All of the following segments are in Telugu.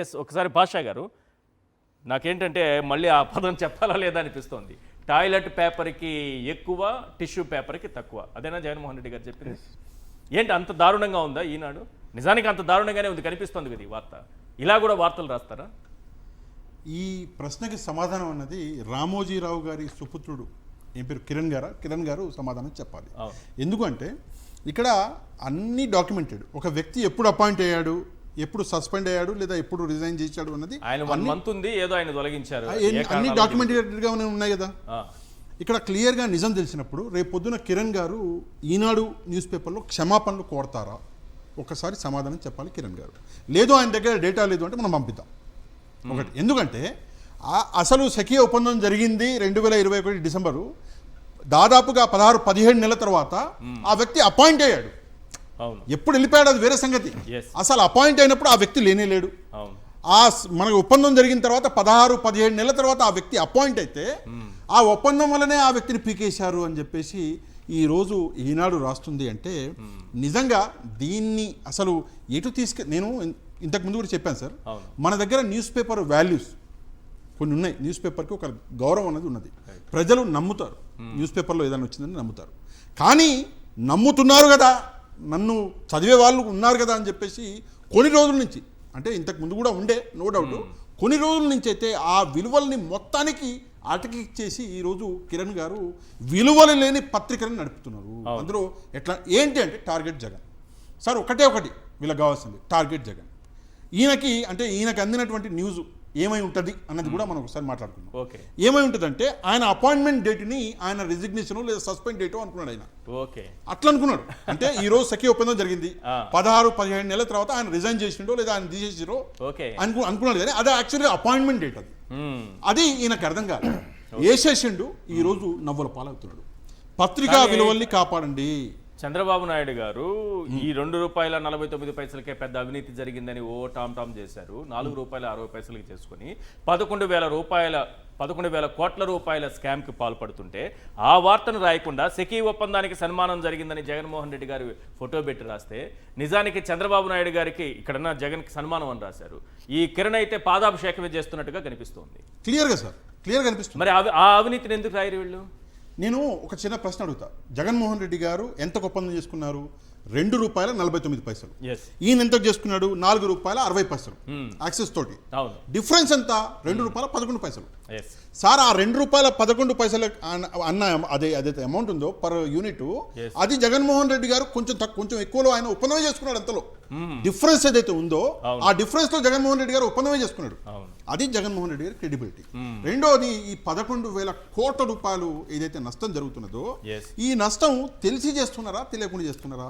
ఎస్ ఒకసారి భాషా గారు నాకేంటంటే మళ్ళీ ఆ పదం చెప్పాలా లేదా అనిపిస్తోంది. టాయిలెట్ పేపర్కి ఎక్కువ, టిష్యూ పేపర్కి తక్కువ. అదేనా జగన్మోహన్ రెడ్డి గారు చెప్పింది? ఏంటి అంత దారుణంగా ఉందా ఈనాడు? నిజానికి అంత దారుణంగానే ఉంది కనిపిస్తోంది కదా ఈ వార్త. ఇలా కూడా వార్తలు రాస్తారా? ఈ ప్రశ్నకి సమాధానం అన్నది రామోజీరావు గారి సుపుత్రుడు ఏం పేరు కిరణ్ గారు సమాధానం చెప్పాలి. ఎందుకంటే ఇక్కడ అన్ని డాక్యుమెంటెడ్. ఒక వ్యక్తి ఎప్పుడు అపాయింట్ అయ్యాడు, ఎప్పుడు సస్పెండ్ అయ్యాడు, లేదా ఎప్పుడు రిజైన్ చేశాడు అన్నది ఆయన 1 మంత్ ఉంది, ఏదో ఆయన తొలగించారు, అన్ని డాక్యుమెంటెడ్గా ఉన్నాయి కదా. ఇక్కడ క్లియర్గా నిజం తెలిసినప్పుడు రేపు పొద్దున కిరణ్ గారు ఈనాడు న్యూస్ పేపర్లో క్షమాపణలు కోరతారా? ఒకసారి సమాధానం చెప్పాలి కిరణ్ గారు. లేదు ఆయన దగ్గర డేటా లేదు అంటే మనం పంపిద్దాం ఒకటి. ఎందుకంటే అసలు సఖీ ఒప్పందం జరిగింది 2021 డిసెంబరు, దాదాపుగా 16-17 నెలల తర్వాత ఆ వ్యక్తి అపాయింట్ అయ్యాడు. ఎప్పుడు వెళ్ళిపోయాడు అది వేరే సంగతి. అసలు అపాయింట్ అయినప్పుడు ఆ వ్యక్తి లేనే లేడు. మనకు ఒప్పందం జరిగిన తర్వాత 16-17 నెలల తర్వాత ఆ వ్యక్తి అపాయింట్ అయితే ఆ ఒప్పందం వల్లనే ఆ వ్యక్తిని పీకేశారు అని చెప్పేసి ఈరోజు ఈనాడు రాస్తుంది. అంటే నిజంగా దీన్ని అసలు ఎటు నేను ఇంతకుముందు కూడా చెప్పాను సార్, మన దగ్గర న్యూస్ పేపర్ వాల్యూస్ కొన్ని ఉన్నాయి. న్యూస్ పేపర్కి ఒక గౌరవం అనేది ఉన్నది. ప్రజలు నమ్ముతారు, న్యూస్ పేపర్లో ఏదైనా వచ్చిందని నమ్ముతారు. కానీ నమ్ముతున్నారు కదా, నన్ను చదివే వాళ్ళు ఉన్నారు కదా అని చెప్పేసి కొన్ని రోజుల నుంచి, అంటే ఇంతకు ముందు కూడా ఉండే నో డౌట్, కొన్ని రోజుల నుంచి అయితే ఆ విలువల్ని మొత్తానికి అటకిచ్చేసి ఈరోజు కిరణ్ గారు విలువలు లేని పత్రికలను నడుపుతున్నారు. అందులో ఎట్లా ఏంటి అంటే టార్గెట్ జగన్ సార్. ఒకటి వీళ్ళకి కావాల్సింది టార్గెట్ జగన్. ఈయనకి అందినటువంటి న్యూస్ ఏమై ఉంటుంది అన్నది కూడా మనం ఒకసారి మాట్లాడుకుందాం. ఏమై ఉంటుందంటే ఆయన అపాయింట్మెంట్ డేట్ని ఆయన రిజిగ్నేషన్ లేదా సస్పెండ్ డేటో అనుకున్నాడు ఆయన. అట్లా అనుకున్నాడు. అంటే ఈ రోజు సఖీ ఒప్పందం జరిగింది, 16-17 నెలల తర్వాత ఆయన రిజైన్ చేసిండో లేదా ఆయన తీసేసిరో అనుకున్నాడు. కానీ అదే యాక్చువల్గా అపాయింట్మెంట్ డేట్ అది ఈయనకు అర్థం కాదు. వేసేసిండు. ఈ రోజు నవ్వుల పాలవుతున్నాడు. పత్రికా విలువల్ని కాపాడండి. చంద్రబాబు నాయుడు గారు ఈ ₹2.49 పెద్ద అవినీతి జరిగిందని టామ్ చేశారు. ₹4.60 చేసుకుని 11,000 కోట్ల రూపాయల స్కామ్ కి పాల్పడుతుంటే ఆ వార్తను రాయకుండా సఖీ ఒప్పందానికి సన్మానం జరిగిందని జగన్మోహన్ రెడ్డి గారు ఫోటో పెట్టి రాస్తే నిజానికి చంద్రబాబు నాయుడు గారికి ఇక్కడన్న జగన్ కి సన్మానం అని రాశారు. ఈ కిరణ్ అయితే పాదాభిషేకమే చేస్తున్నట్టుగా కనిపిస్తోంది. క్లియర్గా కనిపిస్తుంది. మరి ఆ అవినీతిని ఎందుకు రాయరు వీళ్ళు? నేను ఒక చిన్న ప్రశ్న అడుగుతా. జగన్మోహన్ రెడ్డి గారు ఎంత ఒప్పందం చేసుకున్నారు? ₹2.49. ఈయన ఎంత చేసుకున్నాడు? ₹4.60 యాక్సెస్ తోటి. డిఫరెన్స్ ఎంత? ₹2.11. సార్ ఆ ₹2.11 అన్న అదైతే అమౌంట్ ఉందో పర్ యూనిట్, అది జగన్మోహన్ రెడ్డి గారు కొంచెం ఎక్కువలో ఆయన ఒప్పందమే చేసుకున్నాడు. అంతలో డిఫరెన్స్ ఏదైతే ఉందో ఆ డిఫరెన్స్ లో జగన్మోహన్ రెడ్డి గారు ఒప్పందమే చేసుకున్నాడు. అది జగన్మోహన్ రెడ్డి గారి క్రెడిబిలిటీ. రెండోది ఈ 11,000 కోట్ల రూపాయలు ఏదైతే నష్టం జరుగుతున్నదో, ఈ నష్టం తెలిసి చేస్తున్నారా తెలియకుండా చేస్తున్నారా?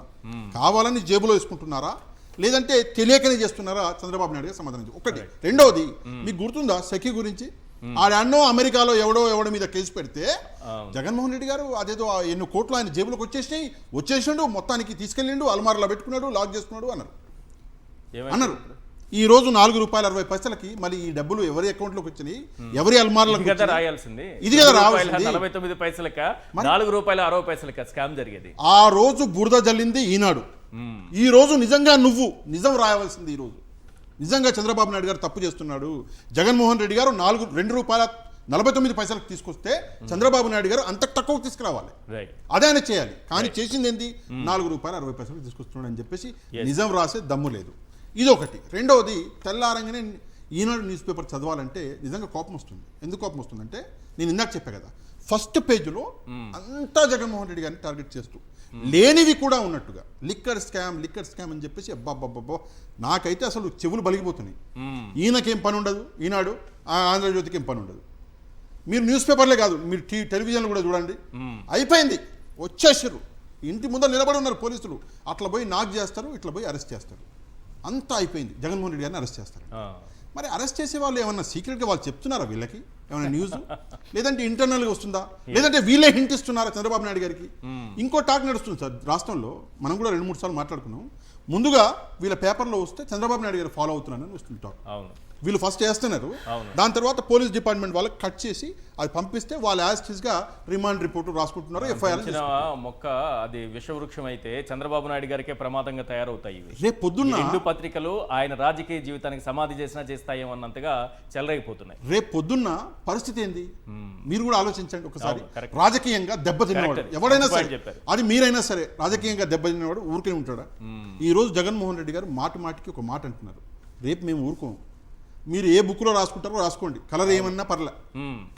కావాలని జేబులో వేసుకుంటున్నారా లేదంటే తెలియకనే చేస్తున్నారా? చంద్రబాబు నాయుడు గారు సమాధానం ఒకటి. రెండోది మీకు గుర్తుందా సఖీ గురించి? ఆడన్నో అమెరికాలో ఎవడో మీద కేసు పెడితే జగన్మోహన్ రెడ్డి గారు అదేదో ఎన్నో కోట్లు ఆయన జేబులోకి వచ్చేసిండు, మొత్తానికి తీసుకెళ్ళిండు, అల్మార్లో పెట్టుకున్నాడు, లాక్ చేసుకున్నాడు అన్నారు. ఈ రోజు ₹4.60 మళ్ళీ ఈ డబ్బులు ఎవరి అకౌంట్ లోకి వచ్చినాయి, ఎవరి అల్మార్లకు రాయాల్సింది? ఇది కదా రావాల్సింది. ₹49.60 స్కామ్ జరిగేది. ఆ రోజు బురద జల్లింది ఈనాడు. ఈ రోజు నిజంగా నువ్వు నిజం రాయవలసింది. ఈ రోజు నిజంగా చంద్రబాబు నాయుడు గారు తప్పు చేస్తున్నాడు. జగన్మోహన్ రెడ్డి గారు ₹2.49 తీసుకొస్తే చంద్రబాబు నాయుడు గారు అంత తక్కువ తీసుకురావాలి, అదే ఆయన చేయాలి. కానీ చేసింది ఏంది? ₹4.60 తీసుకొస్తున్నాడు అని చెప్పేసి నిజం రాసే దమ్ము లేదు. ఇదొకటి. రెండవది, తెల్లారంగానే ఈనాడు న్యూస్ పేపర్ చదవాలంటే నిజంగా కోపం వస్తుంది. ఎందుకు కోపం వస్తుందంటే నేను ఇందాక చెప్పా కదా, ఫస్ట్ పేజ్లో అంతా జగన్మోహన్ రెడ్డి గారిని టార్గెట్ చేస్తూ లేనివి కూడా ఉన్నట్టుగా లిక్కర్ స్కామ్ అని చెప్పేసి అబ్బాబ్బాబ్బా నాకైతే అసలు చెవులు బలిగిపోతున్నాయి. ఈయనకేం పని ఉండదు, ఈనాడు ఆంధ్రజ్యోతికి ఏం పని ఉండదు. మీరు న్యూస్ పేపర్లే కాదు, మీరు టెలివిజన్లు కూడా చూడండి. అయిపోయింది, వచ్చేసారు, ఇంటి ముందర నిలబడి ఉన్నారు పోలీసులు. అట్లా పోయి నాక్ చేస్తారు, ఇట్లా పోయి అరెస్ట్ చేస్తారు. అంతా అయిపోయింది. జగన్మోహన్ రెడ్డి గారిని అరెస్ట్ చేస్తారు. మరి అరెస్ట్ చేసే వాళ్ళు ఏమన్నా సీక్రెట్గా వాళ్ళు చెప్తున్నారా వీళ్ళకి ఏమైనా న్యూస్? లేదంటే ఇంటర్నల్గా వస్తుందా? లేదంటే వీళ్ళే హింట్ ఇస్తున్నారా చంద్రబాబు నాయుడు గారికి? ఇంకో టాక్ నడుస్తుంది సార్ రాష్ట్రంలో. మనం కూడా 2-3 సార్లు మాట్లాడుకున్నాం. ముందుగా వీళ్ళ పేపర్లో వస్తే చంద్రబాబు నాయుడు గారు ఫాలో అవుతున్నారని వస్తుంటారు. అవును వీళ్ళు ఫస్ట్ చేస్తున్నారు, అవును. దాని తర్వాత పోలీస్ డిపార్ట్మెంట్ వాళ్ళకి కట్ చేసి అది పంపిస్తే వాళ్ళు యాస్టిస్గా రిమాండ్ రిపోర్ట్ రాసుకుంటున్నారు, ఎఫ్ఐఆర్. చిన్న మొక్క అది విషవృక్షం అయితే చంద్రబాబు నాయుడు గారికే ప్రమాదంగా తయారవుతాయి ఇవి. రేపు పొద్దున్న రెండు పత్రికలు ఆయన రాజకీయ జీవితానికి సమాధి చేసినా చేస్తాయేమో అన్నంతగా చెలరైపోతున్నాయి. రేపు పొద్దున్న పరిస్థితి ఏంది మీరు కూడా ఆలోచించండి ఒకసారి. అవును, correct. రాజకీయంగా దెబ్బతిన్నవాడు Correct. ఎవడైనా మంచి సరే, point చెప్పారు. అది మీరైనా సరే, రాజకీయంగా దెబ్బతిన్నవాడు ఊరికే ఉంటాడా? ఈ రోజు జగన్మోహన్ రెడ్డి గారు మాటికి ఒక మాట అంటున్నారు, రేపు మేము ఊరుకోం, మీరు ఏ బుక్లో రాసుకుంటారో రాసుకోండి, కలర్ ఏమన్నా పర్లే,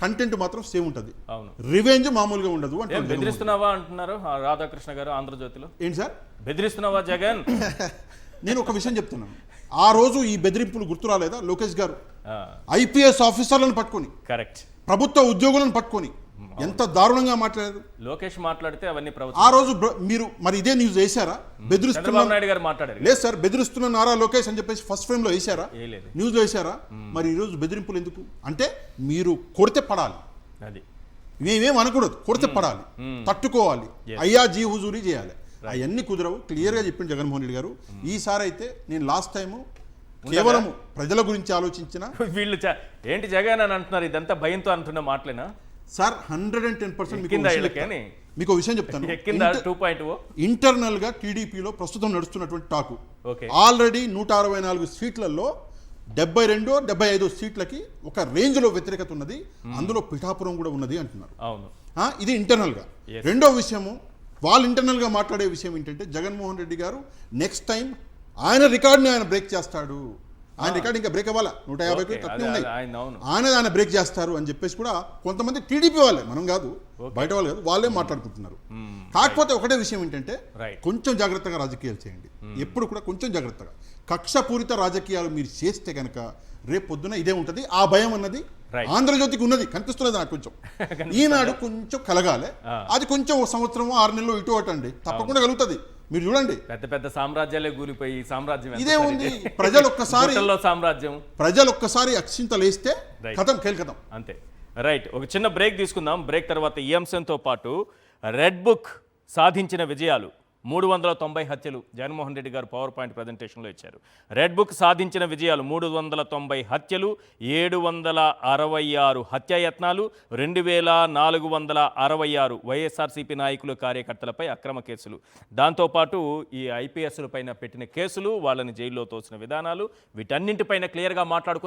కంటెంట్ మాత్రం సేమ్ ఉంటుంది, అవును. రివెంజ్ మామూలుగా ఉండదు అంటే. బెదిరిస్తున్నావా అంటున్నారు రాధాకృష్ణ గారు ఆంధ్రజ్యోతిలో. ఏంటి సార్ బెదిరిస్తున్నావా జగన్? నేను ఒక విషయం చెప్తున్నాను, ఆ రోజు ఈ బెదిరింపులు గుర్తు రాలేదా? లోకేష్ గారు ఆ, ఐపీఎస్ ఆఫీసర్లను పట్టుకొని, కరెక్ట్. ప్రభుత్వ ఉద్యోగులను పట్టుకొని ఎంత దారుణంగా మాట్లాడారు. లోకేష్ మాట్లాడితే అవన్నీ ఆ ప్రభుత్వం. రోజు మీరు మరి ఇదే న్యూస్ వేశారా? బెదిరిస్తున్న చంద్రబాబు నాయుడు గారు మాట్లాడారు. లేదు సార్, బెదిరిస్తున్న నారా లోకేష్ అని చెప్పేసి ఫస్ట్ ఫ్రేమ్ లో వేశారా? వేయలేదు. న్యూస్ లో వేశారా? మరి ఈ రోజు బెదిరింపులు ఎందుకు అంటే మీరు కొడితే పడాలి, అది మేమేం అనకూడదు, కొడితే పడాలి, తట్టుకోవాలి, అయ్యా జీ హుజూరీ చేయాలి. అవన్నీ కుదరవు, క్లియర్ గా చెప్పింది జగన్మోహన్ రెడ్డి గారు. ఈసారి అయితే నేను లాస్ట్ టైము కేవలం ప్రజల గురించి ఆలోచించిన వీళ్ళు ఏంటి జగన్ అని అంటున్నారు, ఇదంతా భయంతో అంటున్న మాటలేనా సార్? 110% ఎక్కిందా మీకు విషయం చెప్తాను. 2.0 ఇంటర్నల్ గా టీడీపీలో ప్రస్తుతం నడుస్తున్నటువంటి టాకు ఓకే. ఆల్రెడీ 164 సీట్లలో 72, 75 సీట్లకి ఒక రేంజ్ లో వ్యతిరేకత ఉన్నది, అందులో పిఠాపురం కూడా ఉన్నది అంటున్నారు. అవును, ఇది ఇంటర్నల్ గా. రెండో విషయము, వాళ్ళు ఇంటర్నల్ గా మాట్లాడే విషయం ఏంటంటే జగన్మోహన్ రెడ్డి గారు నెక్స్ట్ టైం ఆయన రికార్డ్ని ఆయన బ్రేక్ చేస్తాడు, ఆయన రికార్డ్ ఇంకా బ్రేక్ అవ్వాలా, 150 తక్కువ ఉన్నాయి, ఆయన బ్రేక్ చేస్తారు అని చెప్పేసి కూడా కొంతమంది టీడీపీ వాళ్ళే, మనం కాదు, బయట వాళ్ళు కాదు, వాళ్ళే మాట్లాడుకుంటున్నారు. కాకపోతే ఒకటే విషయం ఏంటంటే కొంచెం జాగ్రత్తగా రాజకీయాలు చేయండి, ఎప్పుడు కూడా కొంచెం జాగ్రత్తగా. కక్షపూరిత రాజకీయాలు మీరు చేస్తే కనుక రేపు పొద్దున ఇదే ఉంటుంది. ఆ భయం అన్నది ఆంధ్రజ్యోతికి ఉన్నది, కనిపిస్తున్నది నాకు కొంచెం. ఈనాడు కొంచెం కలగాలి, అది కొంచెం 1 సంవత్సరం 6 నెలలు ఇటు అటండి, తప్పకుండా కలుగుతుంది. మీరు చూడండి, పెద్ద పెద్ద సామ్రాజ్యాలే కూలిపోయి సామ్రాజ్యం ఇదే ఉంది. ప్రజలు ఒక్కసారి అక్షింతలు వేస్తే కథం కేల్కథం అంతే. రైట్, ఒక చిన్న బ్రేక్ తీసుకుందాం. బ్రేక్ తర్వాత ఈ అంశంతో పాటు రెడ్ బుక్ సాధించిన విజయాలు 390 హత్యలు జగన్మోహన్ రెడ్డి గారు పవర్ పాయింట్ ప్రజెంటేషన్లో ఇచ్చారు. రెడ్ బుక్ సాధించిన విజయాలు 390 హత్యలు, 766 హత్యాయత్నాలు, 2466 వైఎస్ఆర్సీపీ నాయకులు కార్యకర్తలపై అక్రమ కేసులు, దాంతోపాటు ఈ ఐపీఎస్ల పైన పెట్టిన కేసులు, వాళ్ళని జైల్లో తోసిన విధానాలు, వీటన్నింటిపైన క్లియర్గా మాట్లాడుకుందాం.